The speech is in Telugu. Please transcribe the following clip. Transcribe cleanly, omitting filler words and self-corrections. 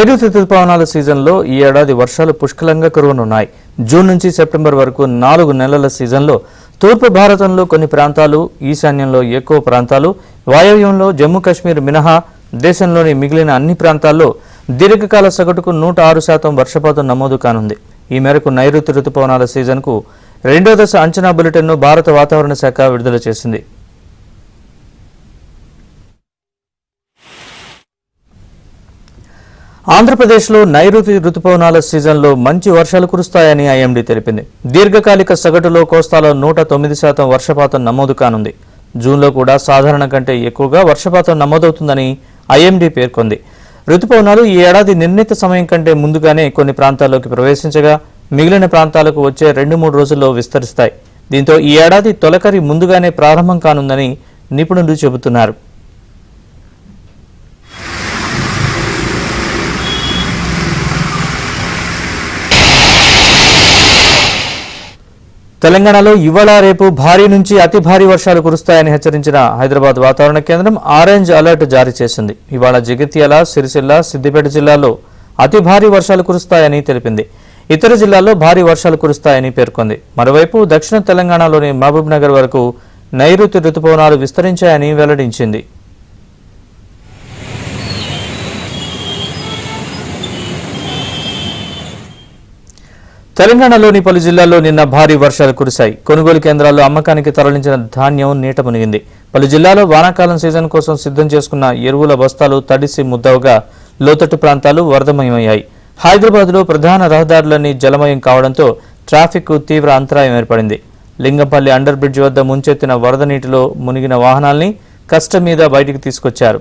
నైరుతి రుతుపవనాల సీజన్లో ఈ ఏడాది వర్షాలు పుష్కలంగా కురవనున్నాయి. జూన్ నుంచి సెప్టెంబర్ వరకు 4 నెలల సీజన్లో తూర్పు భారతంలో కొన్ని ప్రాంతాలు, ఈశాన్యంలో ఎక్కువ ప్రాంతాలు, వాయవ్యంలో జమ్మూ కాశ్మీర్ మినహా దేశంలోని మిగిలిన అన్ని ప్రాంతాల్లో దీర్ఘకాల సగటుకు 106% వర్షపాతం నమోదు కానుంది. ఈ మేరకు నైరుతి రుతుపవనాల సీజన్కు రెండో దశ అంచనా బులెటిన్ను భారత వాతావరణ శాఖ విడుదల చేసింది. ఆంధ్రప్రదేశ్లో నైరుతి రుతుపవనాల సీజన్లో మంచి వర్షాలు కురుస్తాయని ఐఎండీ తెలిపింది. దీర్ఘకాలిక సగటులో కోస్తాలో 109% వర్షపాతం నమోదు కానుంది. జూన్లో కూడా సాధారణ కంటే ఎక్కువగా వర్షపాతం నమోదవుతుందని ఐఎండీ పేర్కొంది. రుతుపవనాలు ఈ ఏడాది నిర్ణీత సమయం కంటే ముందుగానే కొన్ని ప్రాంతాల్లోకి ప్రవేశించగా మిగిలిన ప్రాంతాలకు వచ్చే 2-3 రోజుల్లో విస్తరిస్తాయి. దీంతో ఈ ఏడాది తొలకరి ముందుగానే ప్రారంభం కానుందని నిపుణులు చెబుతున్నారు. తెలంగాణలో ఇవాళ రేపు భారీ నుంచి అతి భారీ వర్షాలు కురుస్తాయని హెచ్చరించిన హైదరాబాద్ వాతావరణ కేంద్రం ఆరెంజ్ అలర్ట్ జారీ చేసింది. ఇవాళ జగిత్యాల, సిరిసిల్ల, సిద్దిపేట జిల్లాల్లో అతి భారీ వర్షాలు కురుస్తాయని తెలిపింది. ఇతర జిల్లాల్లో భారీ వర్షాలు కురుస్తాయని పేర్కొంది. మరోవైపు దక్షిణ తెలంగాణలోని మహబూబ్ నగర్ వరకు నైరుతి రుతుపవనాలు విస్తరించాయని వెల్లడించింది. తెలంగాణలోని పలు జిల్లాల్లో నిన్న భారీ వర్షాలు కురిశాయి. కొనుగోలు కేంద్రాల్లో అమ్మకానికి తరలించిన ధాన్యం నీట మునిగింది. పలు జిల్లాలో వానాకాలం సీజన్ కోసం సిద్ధం చేసుకున్న ఎరువుల బస్తాలు తడిసి ముద్దవగా లోతట్టు ప్రాంతాలు వరదమయమయ్యాయి. హైదరాబాద్లో ప్రధాన రహదారులన్నీ జలమయం కావడంతో ట్రాఫిక్ తీవ్ర అంతరాయం ఏర్పడింది. లింగంపల్లి అండర్ బ్రిడ్జ్ వద్ద ముంచెత్తిన వరద నీటిలో మునిగిన వాహనాల్ని కష్టం మీద బయటికి తీసుకొచ్చారు.